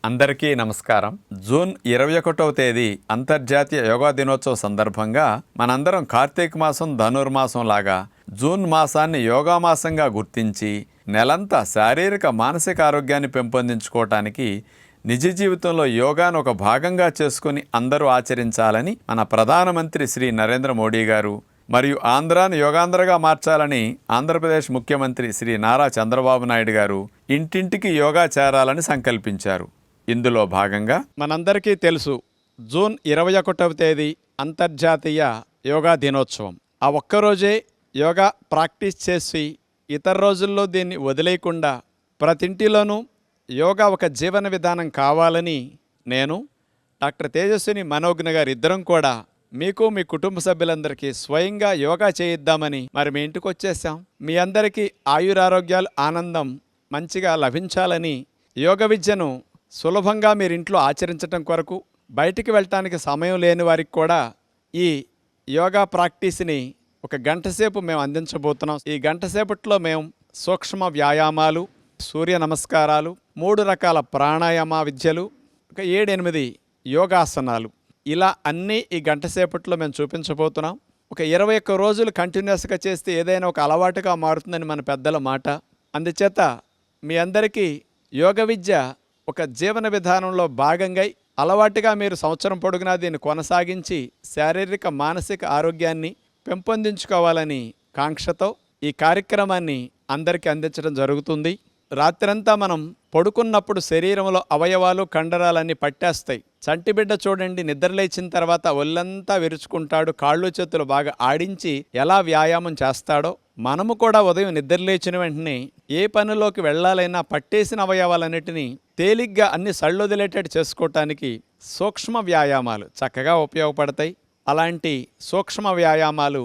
అందరికీ నమస్కారం. జూన్ 21వ తేదీ అంతర్జాతీయ యోగా దినోత్సవ సందర్భంగా మనందరం కార్తీక మాసం ధనుర్మాసం లాగా జూన్ మాసాన్ని యోగా మాసంగా గుర్తించి నెలంతా శారీరక మానసిక ఆరోగ్యాన్ని పెంపొందించుకోవటానికి నిజ జీవితంలో యోగాను ఒక భాగంగా చేసుకుని అందరూ ఆచరించాలని మన ప్రధానమంత్రి శ్రీ నరేంద్ర మోడీ గారు మరియు ఆంధ్రాను యోగాంధ్రగా మార్చాలని ఆంధ్రప్రదేశ్ ముఖ్యమంత్రి శ్రీ నారా చంద్రబాబు నాయుడు గారు ఇంటింటికి యోగా చేరాలని సంకల్పించారు. ఇందులో భాగంగా మనందరికీ తెలుసు, జూన్ 21వ తేదీ అంతర్జాతీయ యోగా దినోత్సవం. ఆ ఒక్కరోజే యోగా ప్రాక్టీస్ చేసి ఇతర రోజుల్లో దీన్ని వదిలేయకుండా ప్రతింటిలోనూ యోగా ఒక జీవన విధానం కావాలని నేను డాక్టర్ తేజస్విని మనోజ్ఞ గారు ఇద్దరం కూడా మీకు మీ కుటుంబ సభ్యులందరికీ స్వయంగా యోగా చేయిద్దామని మీ ఇంటికి వచ్చేసాం. మీ అందరికీ ఆయురారోగ్యాలు ఆనందం మంచిగా లభించాలని యోగ విద్యను సులభంగా మీరు ఇంట్లో ఆచరించటం కొరకు బయటికి వెళ్ళటానికి సమయం లేని వారికి కూడా ఈ యోగా ప్రాక్టీస్ని ఒక గంట సేపు మేము అందించబోతున్నాం. ఈ గంట సేపట్లో మేము సూక్ష్మ వ్యాయామాలు, సూర్య నమస్కారాలు, 3 రకాల ప్రాణాయామ విద్యలు, ఒక 7-8 యోగాసనాలు, ఇలా అన్నీ ఈ గంట సేపట్లో మేము చూపించబోతున్నాం. ఒక 21 రోజులు కంటిన్యూస్గా చేస్తే ఏదైనా ఒక అలవాటుగా మారుతుందని మన పెద్దల మాట. అందుచేత మీ అందరికీ యోగ విద్య ఒక జీవన విధానంలో భాగంగా అలవాటుగా మీరు సంవత్సరం పొడుగునా దీన్ని కొనసాగించి శారీరక మానసిక ఆరోగ్యాన్ని పెంపొందించుకోవాలని కాంక్షతో ఈ కార్యక్రమాన్ని అందరికీ అందించడం జరుగుతుంది. రాత్రంతా మనం పడుకున్నప్పుడు శరీరంలో అవయవాలు కండరాలన్నీ పట్టేస్తాయి. చంటిబిడ్డ చూడండి, నిద్రలేచిన తర్వాత ఒళ్ళంతా విరుచుకుంటాడు, కాళ్ళు చేతులు బాగా ఆడించి ఎలా వ్యాయామం చేస్తాడో మనము కూడా ఉదయం నిద్రలేచిన వెంటనే ఏ పనిలోకి వెళ్ళాలైనా పట్టేసిన అవయవాలన్నిటినీ తేలిగ్గా అన్ని సళ్ళొదిలేటట్టు చేసుకోవటానికి సూక్ష్మ వ్యాయామాలు చక్కగా ఉపయోగపడతాయి. అలాంటి సూక్ష్మ వ్యాయామాలు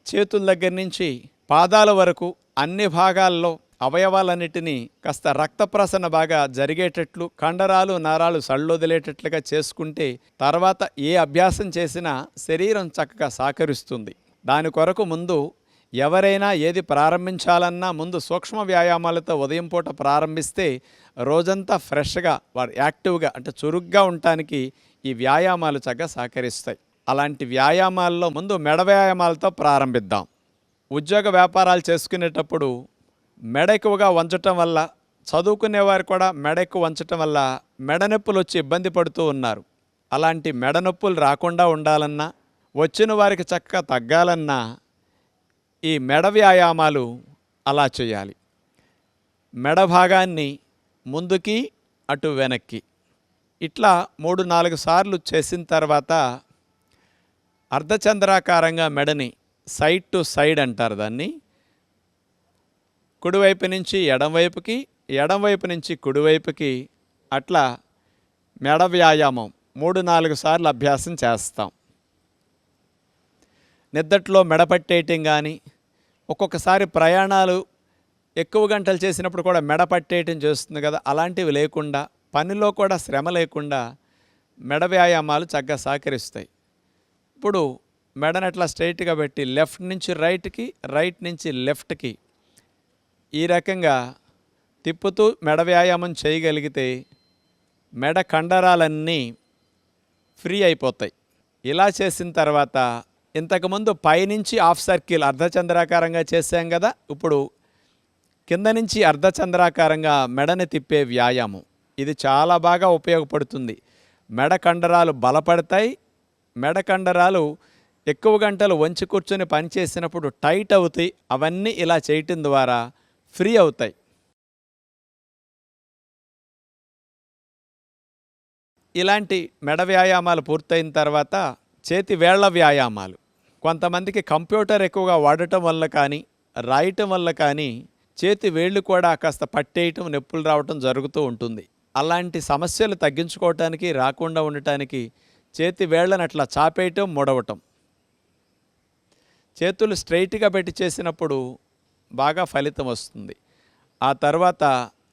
చేతుల దగ్గర నుంచి పాదాల వరకు అన్ని భాగాల్లో అవయవాలన్నిటినీ కాస్త రక్త ప్రసరణ బాగా జరిగేటట్లు, కండరాలు నరాలు సళ్ళొదిలేటట్లుగా చేసుకుంటే తర్వాత ఏ అభ్యాసం చేసినా శరీరం చక్కగా సహకరిస్తుంది. దాని కొరకు ముందు ఎవరైనా ఏది ప్రారంభించాలన్నా ముందు సూక్ష్మ వ్యాయామాలతో ఉదయం పూట ప్రారంభిస్తే రోజంతా ఫ్రెష్గా వారు యాక్టివ్గా అంటే చురుగ్గా ఉండటానికి ఈ వ్యాయామాలు చక్కగా సహకరిస్తాయి. అలాంటి వ్యాయామాల్లో ముందు మెడ వ్యాయామాలతో ప్రారంభిద్దాం. ఉద్యోగ వ్యాపారాలు చేసుకునేటప్పుడు మెడ ఎక్కువగా వంచటం వల్ల, చదువుకునేవారు కూడా మెడ ఎక్కువ వంచటం వల్ల మెడ నొప్పులు వచ్చి ఇబ్బంది పడుతూ ఉన్నారు. అలాంటి మెడ నొప్పులు రాకుండా ఉండాలన్నా, వచ్చిన వారికి చక్కగా తగ్గాలన్నా ఈ మెడ వ్యాయామాలు అలా చేయాలి. మెడ భాగాన్ని ముందుకి అటు వెనక్కి ఇట్లా 3-4 సార్లు చేసిన తర్వాత అర్ధచంద్రాకారంగా మెడని సైడ్ టు సైడ్ అంటారు దాన్ని, కుడివైపు నుంచి ఎడంవైపుకి, ఎడంవైపు నుంచి కుడివైపుకి అట్లా మెడ వ్యాయామం 3-4 సార్లు అభ్యాసం చేస్తాం. నిద్దట్లో మెడ పట్టేయటం కానీ, ఒక్కొక్కసారి ప్రయాణాలు ఎక్కువ గంటలు చేసినప్పుడు కూడా మెడ పట్టేయటం చేస్తుంది కదా, అలాంటివి లేకుండా పనిలో కూడా శ్రమ లేకుండా మెడ వ్యాయామాలు చక్కగా సహకరిస్తాయి. ఇప్పుడు మెడను అట్లా స్ట్రైట్గా పెట్టి లెఫ్ట్ నుంచి రైట్కి, రైట్ నుంచి లెఫ్ట్కి ఈ రకంగా తిప్పుతూ మెడ వ్యాయామం చేయగలిగితే మెడ కండరాలన్నీ ఫ్రీ అయిపోతాయి. ఇలా చేసిన తర్వాత ఇంతకుముందు పైనుంచి హాఫ్ సర్కిల్ అర్ధచంద్రాకారంగా చేసాం కదా, ఇప్పుడు కింద నుంచి అర్ధచంద్రాకారంగా మెడని తిప్పే వ్యాయామం ఇది చాలా బాగా ఉపయోగపడుతుంది. మెడ కండరాలు బలపడతాయి. మెడ కండరాలు ఎక్కువ గంటలు వంచి కూర్చొని పనిచేసినప్పుడు టైట్ అవుతాయి. అవన్నీ ఇలా చేయటం ద్వారా ఫ్రీ అవుతాయి. ఇలాంటి మెడ వ్యాయామాలు పూర్తయిన తర్వాత చేతి వేళ్ల వ్యాయామాలు. కొంతమందికి కంప్యూటర్ ఎక్కువగా వాడటం వల్ల కానీ, రాయటం వల్ల కానీ చేతి వేళ్ళు కూడా కాస్త పట్టేయటం, నొప్పులు రావటం జరుగుతూ ఉంటుంది. అలాంటి సమస్యలు తగ్గించుకోవటానికి, రాకుండా ఉండటానికి చేతి వేళ్లను అట్లా చాపేయటం, ముడవటం. చేతులు స్ట్రైట్గా పెట్టి చేసినప్పుడు బాగా ఫలితం వస్తుంది. ఆ తర్వాత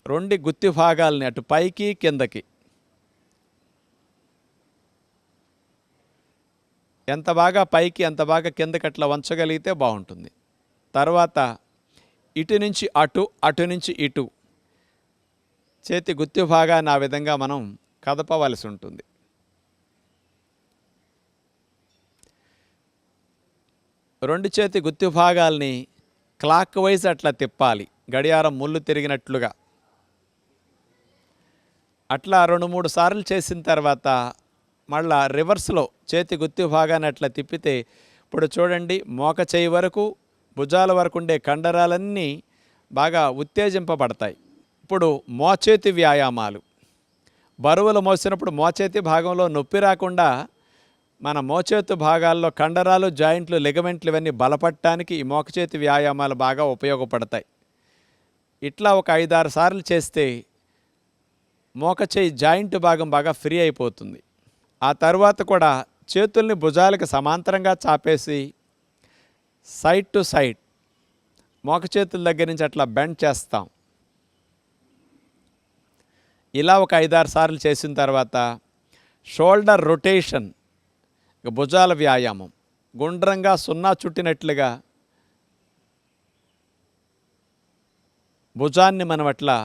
2 గుత్తి భాగాలని అటు పైకి కిందకి ఎంత బాగా పైకి ఎంత బాగా కిందకి అట్లా వంచగలిగితే బాగుంటుంది. తర్వాత ఇటు నుంచి అటు, అటు నుంచి ఇటు చేతి గుత్తి భాగాన్ని ఆ విధంగా మనం కదపవలసి ఉంటుంది. రెండు చేతి గుత్తి భాగాల్ని క్లాక్ వైజ్ అట్లా తిప్పాలి, గడియారం ముళ్ళు తిరిగినట్లుగా. అట్లా 2-3 సార్లు చేసిన తర్వాత మళ్ళా రివర్స్లో చేతి గుత్తి భాగాన్ని అట్లా తిప్పితే ఇప్పుడు చూడండి, మోక చేయి వరకు భుజాల వరకు ఉండే కండరాలన్నీ బాగా ఉత్తేజింపబడతాయి. ఇప్పుడు మోచేతి వ్యాయామాలు. బరువులు మోసినప్పుడు మోచేతి భాగంలో నొప్పి రాకుండా మన మోచేతి భాగాల్లో కండరాలు, జాయింట్లు, లిగమెంట్లు ఇవన్నీ బలపడటానికి ఈ మోకచేతి వ్యాయామాలు బాగా ఉపయోగపడతాయి. ఇట్లా ఒక 5-6 సార్లు చేస్తే మోకచేయి జాయింట్ భాగం బాగా ఫ్రీ అయిపోతుంది. ఆ తర్వాత కూడా చేతుల్ని భుజాలకు సమాంతరంగా చాపేసి సైడ్ టు సైడ్ మోకచేతుల దగ్గర నుంచి అట్లా బెండ్ చేస్తాం. ఇలా ఒక 5-6 సార్లు చేసిన తర్వాత షోల్డర్ రొటేషన్, భుజాల వ్యాయామం. గుండ్రంగా సున్నా చుట్టినట్లుగా భుజాన్ని మనం అట్లా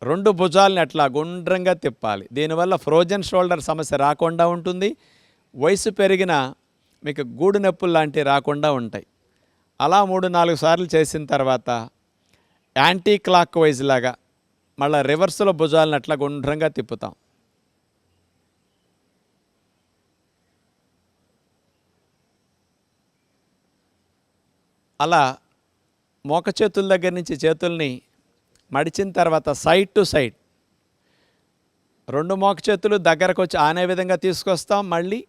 2 భుజాలని అట్లా గుండ్రంగా తిప్పాలి. దీనివల్ల ఫ్రోజన్ షోల్డర్ సమస్య రాకుండా ఉంటుంది. వయసు పెరిగిన మీకు గూడు నొప్పులు లాంటివి రాకుండా ఉంటాయి. అలా 3-4 సార్లు చేసిన తర్వాత యాంటీ క్లాక్ వైజ్ లాగా మళ్ళీ రివర్స్లో భుజాలను అట్లా గుండ్రంగా తిప్పుతాం. అలా మోక చేతుల దగ్గర నుంచి చేతుల్ని మడిచిన తర్వాత సైడ్ టు సైడ్ 2 మోక చేతులు దగ్గరకు వచ్చి ఆనే విధంగా తీసుకొస్తాం. మళ్ళీ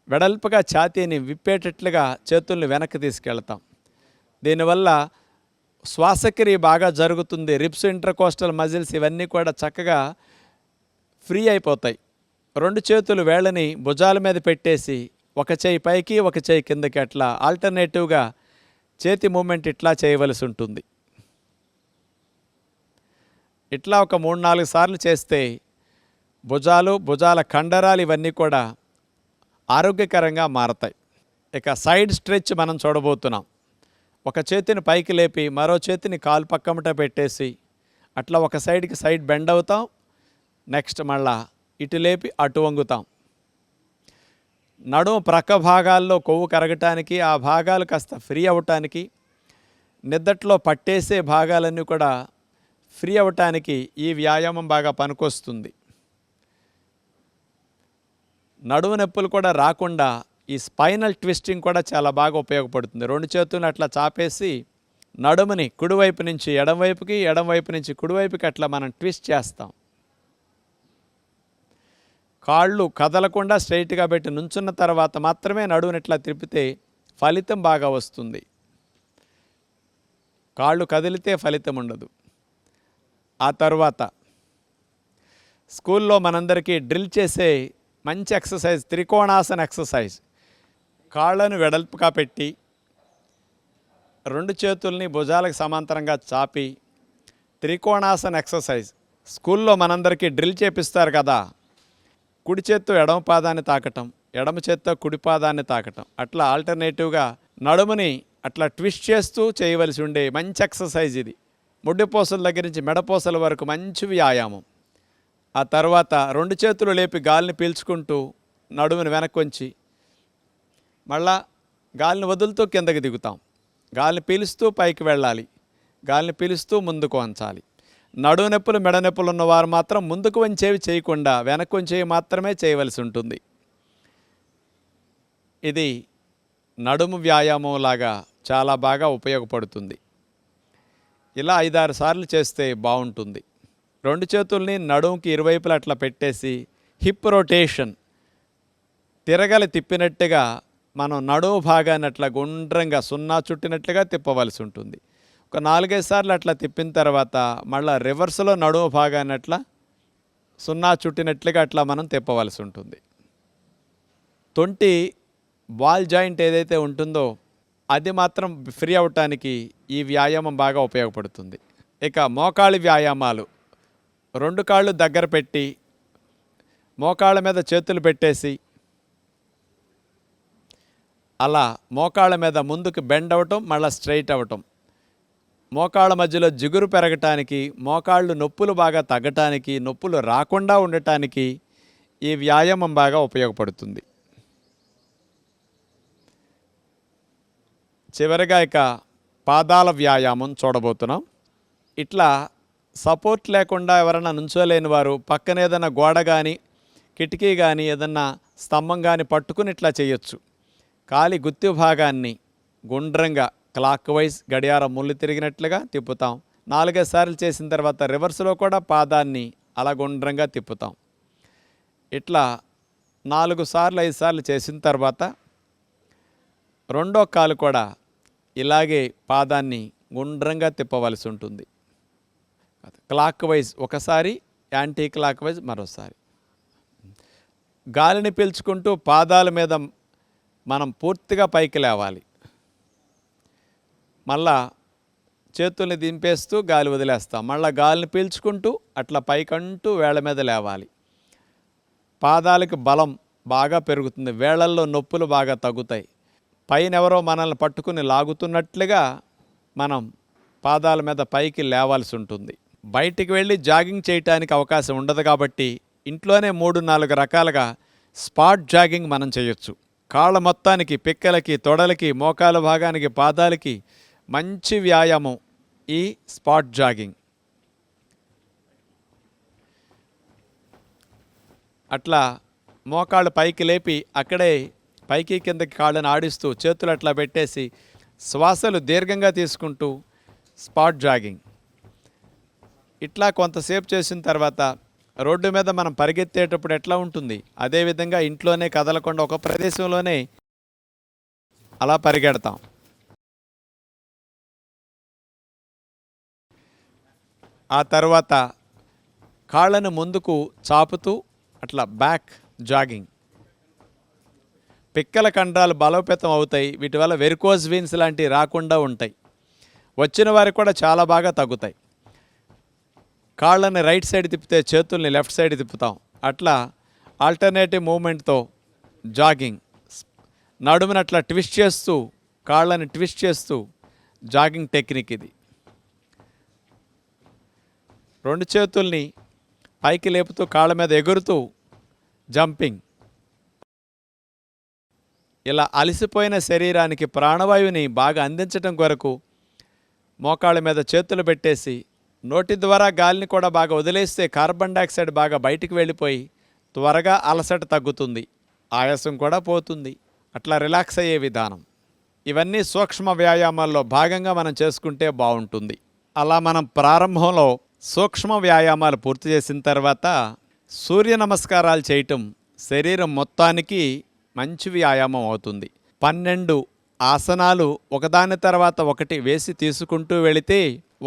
వెడల్పుగా ఛాతీని విప్పేటట్లుగా చేతుల్ని వెనక్కి తీసుకెళ్తాం. దీనివల్ల శ్వాసక్రియ బాగా జరుగుతుంది. రిబ్స్, ఇంటర్కోస్టల్ మజిల్స్ ఇవన్నీ కూడా చక్కగా ఫ్రీ అయిపోతాయి. 2 చేతులు వేళ్ళని భుజాల మీద పెట్టేసి ఒక చేయి పైకి ఒక చేయి కిందకి అట్లా ఆల్టర్నేటివ్గా చేతి మూమెంట్ ఇట్లా చేయవలసి ఉంటుంది. ఇట్లా ఒక 3-4 సార్లు చేస్తే భుజాల కండరాలు ఇవన్నీ కూడా ఆరోగ్యకరంగా మారతాయి. ఇక సైడ్ స్ట్రెచ్ మనం చూడబోతున్నాం. ఒక చేతిని పైకి లేపి మరో చేతిని కాలు పక్కమట పెట్టేసి అట్లా ఒక సైడ్కి సైడ్ బెండ్ అవుతాం. నెక్స్ట్ మళ్ళా ఇటు లేపి అటు వంగుతాం. నడుము ప్రక్క భాగాల్లో కొవ్వు కరగటానికి, ఆ భాగాలు కాస్త ఫ్రీ అవ్వటానికి, నిద్దట్లో పట్టేసే భాగాలన్నీ కూడా ఫ్రీ అవ్వటానికి ఈ వ్యాయామం బాగా పనికొస్తుంది. నడుము నొప్పులు కూడా రాకుండా ఈ స్పైనల్ ట్విస్టింగ్ కూడా చాలా బాగా ఉపయోగపడుతుంది. 2 చేతులను అట్లా చాపేసి నడుముని కుడివైపు నుంచి ఎడమవైపుకి, ఎడమవైపు నుంచి కుడివైపుకి అట్లా మనం ట్విస్ట్ చేస్తాం. కాళ్ళు కదలకుండా స్ట్రైట్గా పెట్టి నుంచున్న తర్వాత మాత్రమే నడువుని ఇట్లా తిప్పితే ఫలితం బాగా వస్తుంది. కాళ్ళు కదిలితే ఫలితం ఉండదు. ఆ తర్వాత స్కూల్లో మనందరికీ డ్రిల్ చేసే మంచి ఎక్సర్సైజ్ త్రికోణాసన ఎక్సర్సైజ్. కాళ్ళను వెడల్పుగా పెట్టి 2 చేతుల్ని భుజాలకు సమాంతరంగా చాపి త్రికోణాసన ఎక్సర్సైజ్. స్కూల్లో మనందరికీ డ్రిల్ చేపిస్తారు కదా, కుడి చేత్తో ఎడమ పాదాన్ని తాకటం, ఎడమ చేత్తో కుడి పాదాన్ని తాకటం, అట్లా ఆల్టర్నేటివ్గా నడుముని అట్లా ట్విస్ట్ చేస్తూ చేయవలసి ఉండే మంచి ఎక్సర్సైజ్ ఇది. ముడ్డిపోసల దగ్గర నుంచి మెడపోసల వరకు మంచి వ్యాయామం. ఆ తర్వాత 2 చేతులు లేపి గాలిని పీల్చుకుంటూ నడుముని వెనక్కి వంచి మళ్ళా గాలిని వదులుతూ కిందకి దిగుతాం. గాలిని పీలుస్తూ పైకి వెళ్ళాలి, గాలిని పీలుస్తూ ముందుకు వంచాలి. నడుము నొప్పులు, మెడ నొప్పులు ఉన్నవారు మాత్రం ముందుకు వంచేవి చేయకుండా వెనక్కి వంచేవి మాత్రమే చేయవలసి ఉంటుంది. ఇది నడుము వ్యాయామం లాగా చాలా బాగా ఉపయోగపడుతుంది. ఇలా 5-6 సార్లు చేస్తే బాగుంటుంది. 2 చేతుల్ని నడుముకి ఇరువైపులా అట్లా పెట్టేసి హిప్ రొటేషన్, తిరగలి తిప్పినట్టుగా మనం నడుము భాగాన్ని అట్లా గుండ్రంగా సున్నా చుట్టినట్లుగా తిప్పవలసి ఉంటుంది. ఒక 4-5 సార్లు అట్లా తిప్పిన తర్వాత మళ్ళీ రివర్స్లో నడుము భాగాన్ని అట్లా సున్నా చుట్టినట్లుగా అట్లా మనం తిప్పవలసి ఉంటుంది. తొంటి బాల్ జాయింట్ ఏదైతే ఉంటుందో అది మాత్రం ఫ్రీ అవ్వటానికి ఈ వ్యాయామం బాగా ఉపయోగపడుతుంది. ఇక మోకాళ్ళ వ్యాయామాలు. 2 కాళ్ళు దగ్గర పెట్టి మోకాళ్ళ మీద చేతులు పెట్టేసి అలా మోకాళ్ళ మీద ముందుకు బెండ్ అవ్వటం, మళ్ళీ స్ట్రైట్ అవ్వటం. మోకాళ్ళ మధ్యలో జిగురు పెరగటానికి, మోకాళ్ళు నొప్పులు బాగా తగ్గటానికి, నొప్పులు రాకుండా ఉండటానికి ఈ వ్యాయామం బాగా ఉపయోగపడుతుంది. చివరిగా ఇక పాదాల వ్యాయామం చూడబోతున్నాం. ఇట్లా సపోర్ట్ లేకుండా ఎవరైనా నుంచోలేని వారు పక్కన ఏదైనా గోడ కానీ, కిటికీ కానీ, ఏదన్నా స్తంభం కానీ పట్టుకుని ఇట్లా చేయొచ్చు. కాలి గుత్తి భాగాన్ని గుండ్రంగా క్లాక్ వైజ్ గడియారం ముళ్ళు తిరిగినట్లుగా తిప్పుతాం. 4-5 సార్లు చేసిన తర్వాత రివర్స్లో కూడా పాదాన్ని అలా గుండ్రంగా తిప్పుతాం. ఇట్లా 4 సార్లు 5 సార్లు చేసిన తర్వాత రెండో కాలు కూడా ఇలాగే పాదాన్ని గుండ్రంగా తిప్పవలసి ఉంటుంది. క్లాక్ వైజ్ ఒకసారి, యాంటీ క్లాక్ వైజ్ మరోసారి. గాలిని పీల్చుకుంటూ పాదాల మీద మనం పూర్తిగా పైకి లేవాలి. మళ్ళా చేతుల్ని దింపేస్తూ గాలి వదిలేస్తాం. మళ్ళీ గాలిని పీల్చుకుంటూ అట్లా పైకంటూ వేళ్ళ మీద లేవాలి. పాదాలకు బలం బాగా పెరుగుతుంది. వేళ్ళల్లో నొప్పులు బాగా తగ్గుతాయి. పైన ఎవరో మనల్ని పట్టుకుని లాగుతున్నట్లుగా మనం పాదాల మీద పైకి లేవాల్సి ఉంటుంది. బయటికి వెళ్ళి జాగింగ్ చేయటానికి అవకాశం ఉండదు కాబట్టి ఇంట్లోనే 3-4 రకాలుగా స్పాట్ జాగింగ్ మనం చేయొచ్చు. కాళ్ళ మొత్తానికి, పిక్కలకి, తొడలకి, మోకాల భాగానికి, పాదాలకి మంచి వ్యాయామం ఈ స్పాట్ జాగింగ్. అట్లా మోకాళ్ళు పైకి లేపి అక్కడే పైకి కిందకి కాళ్ళని ఆడిస్తూ చేతులు అట్లా పెట్టేసి శ్వాసలు దీర్ఘంగా తీసుకుంటూ స్పాట్ జాగింగ్. ఇట్లా కొంతసేపు చేసిన తర్వాత రోడ్డు మీద మనం పరిగెత్తేటప్పుడు ఎట్లా ఉంటుంది, అదేవిధంగా ఇంట్లోనే కదలకుండా ఒక ప్రదేశంలోనే అలా పరిగెడతాం. ఆ తర్వాత కాళ్ళను ముందుకు చాపుతూ అట్లా బ్యాక్ జాగింగ్. పిక్కల కండరాలు బలోపేతం అవుతాయి. వీటి వల్ల వెరికోజ్ వీన్స్ లాంటివి రాకుండా ఉంటాయి. వచ్చిన వారికి కూడా చాలా బాగా తగ్గుతాయి. కాళ్ళని రైట్ సైడ్ తిప్పితే చేతుల్ని లెఫ్ట్ సైడ్ తిప్పుతాం. అట్లా ఆల్టర్నేటివ్ మూమెంట్తో జాగింగ్. నడుముని అట్లా ట్విస్ట్ చేస్తూ, కాళ్ళని ట్విస్ట్ చేస్తూ జాగింగ్ టెక్నిక్ ఇది. 2 చేతుల్ని పైకి లేపుతూ కాళ్ళ మీద ఎగురుతూ జంపింగ్. ఇలా అలసిపోయిన శరీరానికి ప్రాణవాయువుని బాగా అందించడం కొరకు మోకాళ్ళ మీద చేతులు పెట్టేసి నోటి ద్వారా గాలిని కూడా బాగా వదిలేస్తే కార్బన్ డైఆక్సైడ్ బాగా బయటికి వెళ్ళిపోయి త్వరగా అలసట తగ్గుతుంది, ఆయాసం కూడా పోతుంది. అట్లా రిలాక్స్ అయ్యే విధానం. ఇవన్నీ సూక్ష్మ వ్యాయామాల్లో భాగంగా మనం చేసుకుంటే బాగుంటుంది. అలా మనం ప్రారంభంలో సూక్ష్మ వ్యాయామాలు పూర్తి చేసిన తర్వాత సూర్య నమస్కారాలు చేయటం శరీరం మొత్తానికి మంచి వ్యాయామం అవుతుంది. 12 ఆసనాలు ఒకదాని తర్వాత ఒకటి వేసి తీసుకుంటూ వెళితే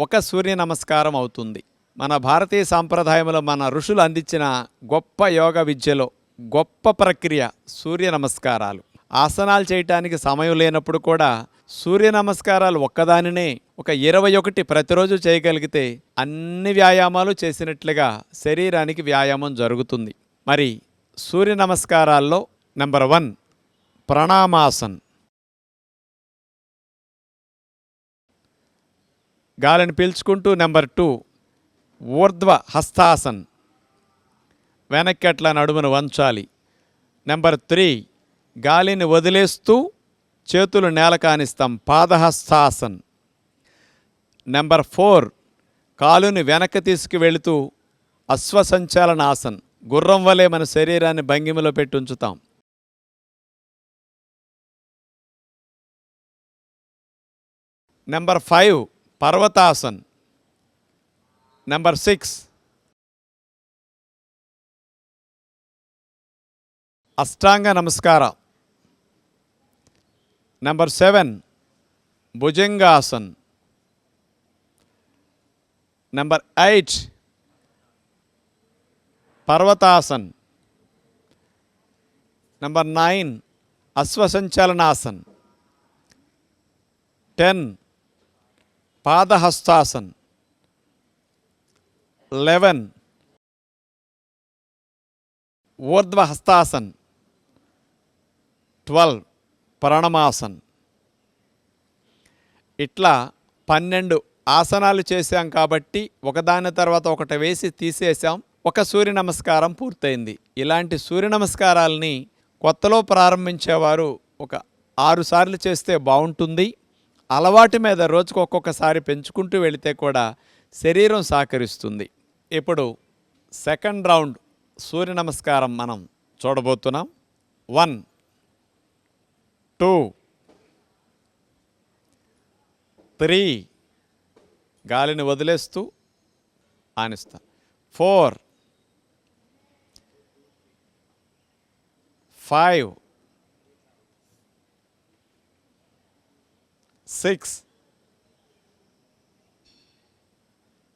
ఒక సూర్య నమస్కారం అవుతుంది. మన భారతీయ సాంప్రదాయంలో మన ఋషులు అందించిన గొప్ప యోగ విద్యలో గొప్ప ప్రక్రియ సూర్య నమస్కారాలు. ఆసనాలు చేయటానికి సమయం లేనప్పుడు కూడా సూర్య నమస్కారాలు ఒక్కదానినే ఒక 21 ప్రతిరోజు చేయగలిగితే అన్ని వ్యాయామాలు చేసినట్లుగా శరీరానికి వ్యాయామం జరుగుతుంది. మరి సూర్య నమస్కారాల్లో నెంబర్ 1 ప్రణామాసన్. గాలిని పీల్చుకుంటూ. నెంబర్ 2 ఊర్ధ్వ హస్తాసన్, వెనక్కి అట్లా నడుమును వంచాలి. నెంబర్ 3 గాలిని వదిలేస్తూ చేతులు నేల కానిస్తాం, పాదహస్తాసన్. నెంబర్ 4 కాలుని వెనక్కి తీసుకువెళుతూ అశ్వసంచాలనాసన్, గుర్రం వలె మన శరీరాన్ని భంగిమలో పెట్టి ఉంచుతాం. నెంబర్ 5 పర్వతాసన్. నెంబర్ 6 అష్టాంగ నమస్కారం. నెంబర్ 7 భుజంగాసన్. నెంబర్ 8 పర్వతాసన్. నెంబర్ 9 అశ్వసంచాలనాసన్. 10 పాదహస్తాసన్. 11 ఊర్ధ్వ హస్తాసన్. 12 ప్రణమాసన్. ఇట్లా 12 ఆసనాలు చేశాం కాబట్టి ఒకదాని తర్వాత ఒకటి వేసి తీసేసాం. ఒక సూర్య నమస్కారం పూర్తయింది. ఇలాంటి సూర్య నమస్కారాలని కొత్తలో ప్రారంభించేవారు ఒక 6 సార్లు చేస్తే బాగుంటుంది. అలవాటు మీద రోజుకు ఒక్కొక్కసారి పెంచుకుంటూ వెళితే కూడా శరీరం సహకరిస్తుంది. ఇప్పుడు సెకండ్ రౌండ్ సూర్య నమస్కారం మనం చూడబోతున్నాం. 1 2 3 గాలిని వదిలేస్తూ ఆనిస్తాం. 4 5 6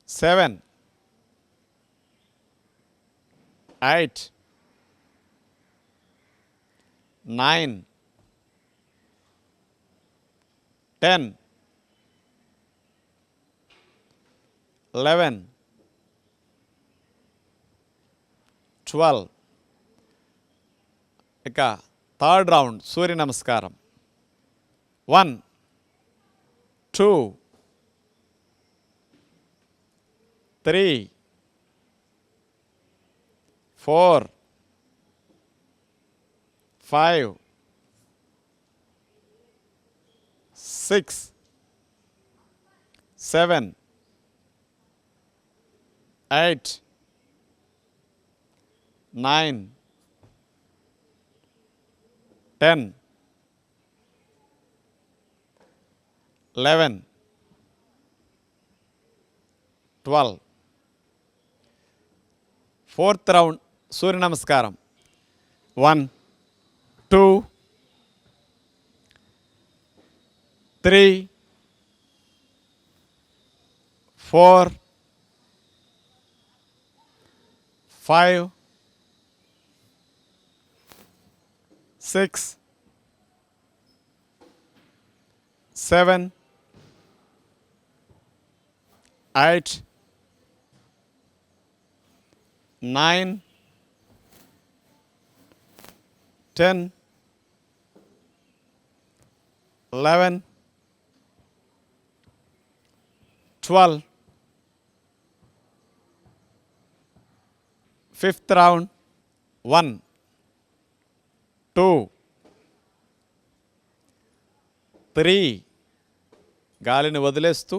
7 8 9 10 11 12. ఇక థర్డ్ రౌండ్ సూర్య నమస్కారం. 1 2 3 4 5 6 7 8 9 10 11 12. ఫోర్త్ రౌండ్ సూర్య నమస్కారం. 1 2 3 4 5 6 7 8 9 10 11 12. Fifth round. 1 2 3 గాలిని వదిలేస్తూ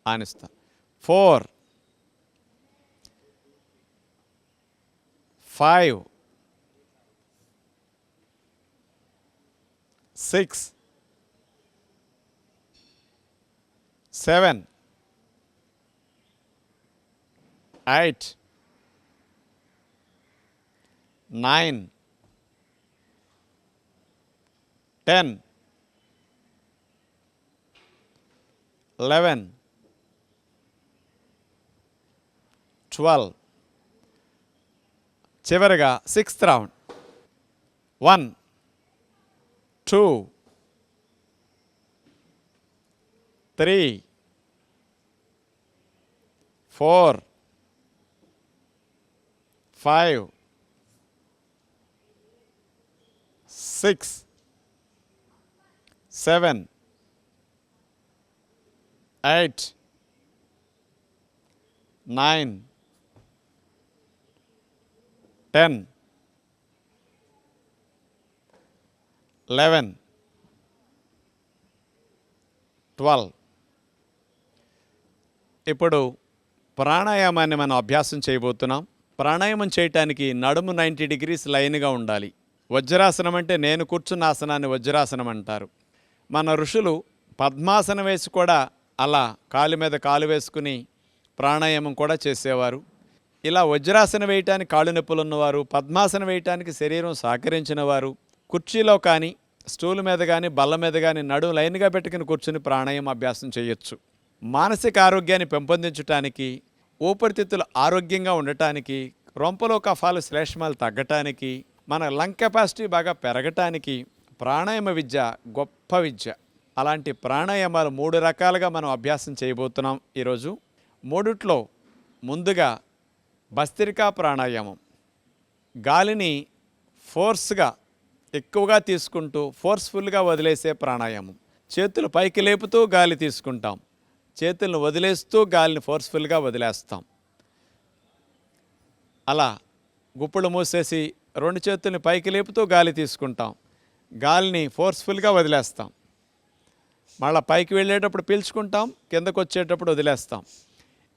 ఆనిస్తాం. 4 5 6 7 8 9 10 11 12. చివరిగా సిక్స్త్ రౌండ్. 1 2 3 4 5 6 7 8 9 10 11 12. ఇప్పుడు ప్రాణాయామాన్ని మనం అభ్యాసం చేయబోతున్నాం. ప్రాణాయామం చేయటానికి నడుము 90 degrees లైన్గా ఉండాలి. వజ్రాసనం అంటే నేను కూర్చున్న ఆసనాన్ని వజ్రాసనం అంటారు. మన ఋషులు పద్మాసనం వేసి కూడా అలా కాలు మీద కాలు వేసుకుని ప్రాణాయామం కూడా చేసేవారు. ఇలా వజ్రాసనం వేయటానికి కాళ్ళు నొప్పులు ఉన్నవారు, పద్మాసనం వేయటానికి శరీరం సహకరించిన వారు కుర్చీలో కానీ స్టూల్ మీద కానీ బల్ల మీద కానీ నడుము లైన్గా పెట్టుకుని కూర్చుని ప్రాణాయామం అభ్యాసం చేయొచ్చు. మానసిక ఆరోగ్యాన్ని పెంపొందించడానికి, ఊపిరితిత్తులు ఆరోగ్యంగా ఉండటానికి, రొంపలో కఫాలు శ్లేష్మాలు తగ్గటానికి, మన లంగ్ కెపాసిటీ బాగా పెరగటానికి ప్రాణాయామ విద్య గొప్ప విద్య. అలాంటి ప్రాణాయామాలు 3 రకాలుగా మనం అభ్యాసం చేయబోతున్నాం ఈరోజు. మూడిట్లో ముందుగా భస్త్రికా ప్రాణాయామం. గాలిని ఫోర్స్గా ఎక్కువగా తీసుకుంటూ ఫోర్స్ఫుల్గా వదిలేసే ప్రాణాయామం. చేతులు పైకి లేపుతూ గాలి తీసుకుంటాం, చేతులను వదిలేస్తూ గాలిని ఫోర్స్ఫుల్గా వదిలేస్తాం. అలా గుప్పులు మూసేసి 2 చేతుల్ని పైకి లేపుతూ గాలి తీసుకుంటాం. గాలిని ఫోర్స్ఫుల్గా వదిలేస్తాం. మళ్ళీ పైకి వెళ్ళేటప్పుడు పీల్చుకుంటాం, కిందకు వచ్చేటప్పుడు వదిలేస్తాం.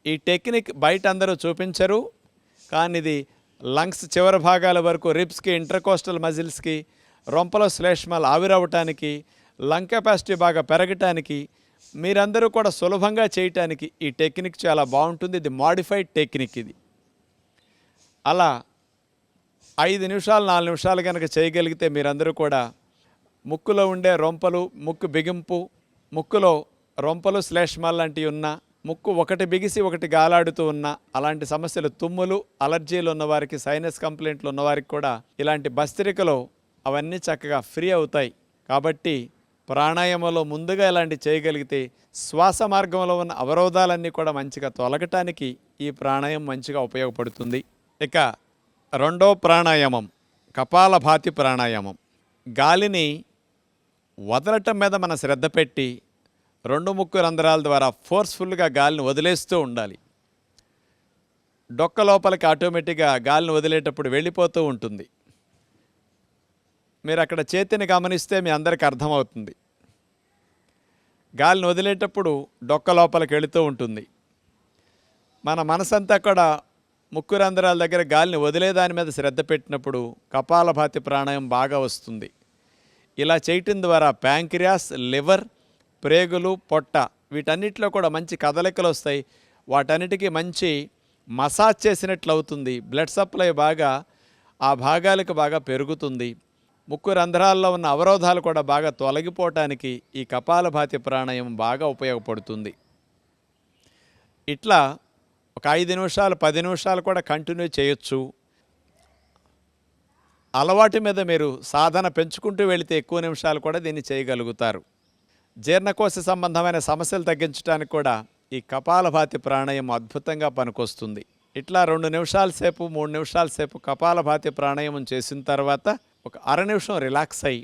ఈ టెక్నిక్ బయట అందరూ చూపించరు, కానీ ఇది లంగ్స్ చివరి భాగాల వరకు రిబ్స్కి, ఇంటర్కోస్టల్ మజిల్స్కి, రొంపలో శ్లేష్మాలు ఆవిరవటానికి, లంగ్ కెపాసిటీ బాగా పెరగటానికి, మీరందరూ కూడా సులభంగా చేయటానికి ఈ టెక్నిక్ చాలా బాగుంటుంది. ఇది మాడిఫైడ్ టెక్నిక్. ఇది అలా 5 నిమిషాలు 4 నిమిషాలు కనుక చేయగలిగితే మీరందరూ కూడా ముక్కులో ఉండే రొంపలు, ముక్కు బిగింపు, ముక్కులో రొంపలు శ్లేష్మాలు లాంటివి ఉన్నా, ముక్కు ఒకటి బిగిసి ఒకటి గాలాడుతూ ఉన్నా, అలాంటి సమస్యలు, తుమ్ములు, అలర్జీలు ఉన్నవారికి, సైనస్ కంప్లైంట్లు ఉన్నవారికి కూడా ఇలాంటి భస్త్రికలో అవన్నీ చక్కగా ఫ్రీ అవుతాయి. కాబట్టి ప్రాణాయామంలో ముందుగా ఇలాంటి చేయగలిగితే శ్వాస మార్గంలో ఉన్న అవరోధాలన్నీ కూడా మంచిగా తొలగటానికి ఈ ప్రాణాయామం మంచిగా ఉపయోగపడుతుంది. ఇక రెండో ప్రాణాయామం కపాలభాతి ప్రాణాయామం. గాలిని వదలటం మీద మన శ్రద్ధ పెట్టి 2 ముక్కు రంధ్రాల ద్వారా ఫోర్స్ఫుల్గా గాలిని వదిలేస్తూ ఉండాలి. డొక్క లోపలికి ఆటోమేటిక్గా గాలిని వదిలేటప్పుడు వెళ్ళిపోతూ ఉంటుంది. మీరు అక్కడ చేతిని గమనిస్తే మీ అందరికీ అర్థమవుతుంది. గాలిని వదిలేటప్పుడు డొక్క లోపలికి వెళుతూ ఉంటుంది. మన మనసంతా కూడా ముక్కు రంధ్రాల దగ్గర గాలిని వదిలేదాని మీద శ్రద్ధ పెట్టినప్పుడు కపాలభాతి ప్రాణాయామం బాగా వస్తుంది. ఇలా చేయటం ద్వారా ప్యాంక్రియాస్, లివర్, ప్రేగులు, పొట్ట వీటన్నిటిలో కూడా మంచి కదలికలు వస్తాయి. వాటన్నిటికీ మంచి మసాజ్ చేసినట్లు అవుతుంది. బ్లడ్ సప్లై బాగా ఆ భాగాలకు బాగా పెరుగుతుంది. ముక్కు రంధ్రాల్లో ఉన్న అవరోధాలు కూడా బాగా తొలగిపోవటానికి ఈ కపాలభాతి ప్రాణాయామం బాగా ఉపయోగపడుతుంది. ఇట్లా ఒక 5 నిమిషాలు 10 నిమిషాలు కూడా కంటిన్యూ చేయొచ్చు. అలవాటు మీద మీరు సాధన పెంచుకుంటూ వెళితే ఎక్కువ నిమిషాలు కూడా దీన్ని చేయగలుగుతారు. జీర్ణకోశ సంబంధమైన సమస్యలు తగ్గించడానికి కూడా ఈ కపాలభాతి ప్రాణాయామం అద్భుతంగా పనికొస్తుంది. ఇట్లా 2 నిమిషాల సేపు 3 నిమిషాల సేపు కపాలభాతి ప్రాణాయామం చేసిన తర్వాత ఒక అర నిమిషం రిలాక్స్ అయ్యి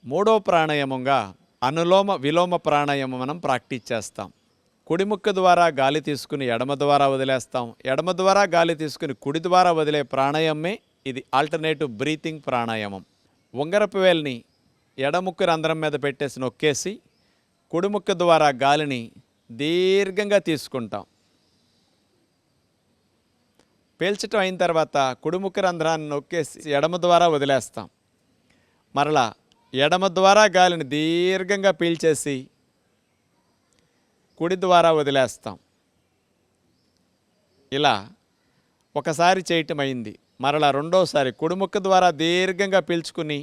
మూడో ప్రాణాయామంగా అనులోమ విలోమ ప్రాణాయామం మనం ప్రాక్టీస్ చేస్తాం. కుడి ముక్కు ద్వారా గాలి తీసుకుని ఎడమ ద్వారా వదిలేస్తాం. ఎడమ ద్వారా గాలి తీసుకుని కుడి ద్వారా వదిలే ప్రాణాయామమే ఇది ఆల్టర్నేటివ్ బ్రీతింగ్ ప్రాణాయామం. ఉంగరపు వేలిని ఎడముక్కు రంధ్రం మీద పెట్టేసి నొక్కేసి కుడి ముక్కు ద్వారా గాలిని దీర్ఘంగా తీసుకుంటాం. పీల్చటం అయిన తర్వాత కుడి ముక్కు రంధ్రాన్ని నొక్కేసి ఎడమ ద్వారా వదిలేస్తాం. మరలా ఎడమ ద్వారా గాలిని దీర్ఘంగా పీల్చేసి కుడి ద్వారా వదిలేస్తాం. ఇలా ఒకసారి చేయటం అయింది. మరలా రెండోసారి కుడి ముక్కు ద్వారా దీర్ఘంగా పీల్చుకుని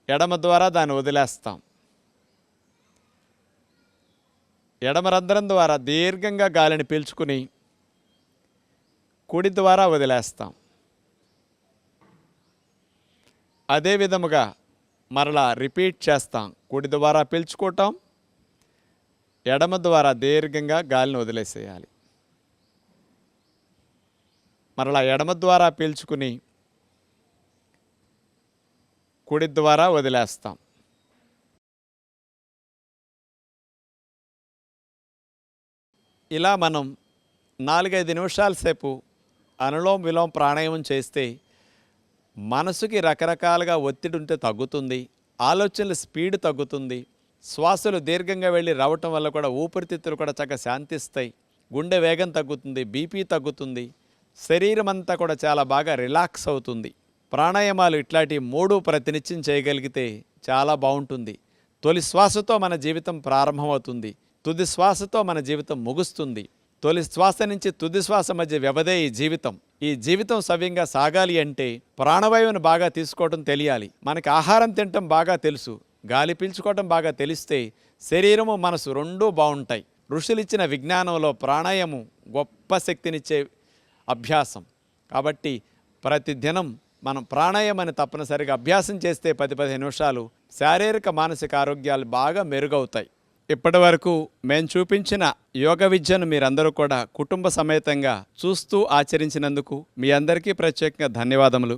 ఎడమ ద్వారా దాన్ని వదిలేస్తాం. ఎడమ రంధ్రం ద్వారా దీర్ఘంగా గాలిని పీల్చుకుని కుడి ద్వారా వదిలేస్తాం. అదే విధముగా మరలా రిపీట్ చేస్తాం. కుడి ద్వారా పీల్చుకోవటం, ఎడమ ద్వారా దీర్ఘంగా గాలిని వదిలేసేయాలి. మరలా ఎడమ ద్వారా పీల్చుకుని కుడి ద్వారా వదిలేస్తాం. ఇలా మనం 4-5 నిమిషాల సేపు అనులోమ విలోమ ప్రాణాయామం చేస్తే మనసుకి రకరకాలుగా ఒత్తిడి ఉంటే తగ్గుతుంది. ఆలోచనల స్పీడ్ తగ్గుతుంది. శ్వాసలు దీర్ఘంగా వెళ్ళి రావటం వల్ల కూడా ఊపిరితిత్తులు కూడా చక్కగా శాంతిస్తాయి. గుండె వేగం తగ్గుతుంది, బీపీ తగ్గుతుంది, శరీరం అంతా కూడా చాలా బాగా రిలాక్స్ అవుతుంది. ప్రాణాయామాలు ఇట్లాంటి 3 ప్రతినిత్యం చేయగలిగితే చాలా బాగుంటుంది. తొలి శ్వాసతో మన జీవితం ప్రారంభమవుతుంది, తుది శ్వాసతో మన జీవితం ముగుస్తుంది. తొలి శ్వాస నుంచి తుది శ్వాస మధ్య వ్యవధే ఈ జీవితం. ఈ జీవితం సవ్యంగా సాగాలి అంటే ప్రాణవాయువును బాగా తీసుకోవటం తెలియాలి. మనకి ఆహారం తినటం బాగా తెలుసు, గాలి పీల్చుకోవటం బాగా తెలిస్తే శరీరము మనసు రెండూ బాగుంటాయి. ఋషులిచ్చిన విజ్ఞానంలో ప్రాణాయామం గొప్ప శక్తినిచ్చే అభ్యాసం. కాబట్టి ప్రతిదినం మనం ప్రాణాయామాన్ని తప్పనిసరిగా అభ్యాసం చేస్తే 10-15 నిమిషాలు శారీరక మానసిక ఆరోగ్యాలు బాగా మెరుగవుతాయి. ఇప్పటి వరకు మేము చూపించిన యోగ విద్యను మీరందరూ కూడా కుటుంబ సమేతంగా చూస్తూ ఆచరించినందుకు మీ అందరికీ ప్రత్యేకంగా ధన్యవాదములు.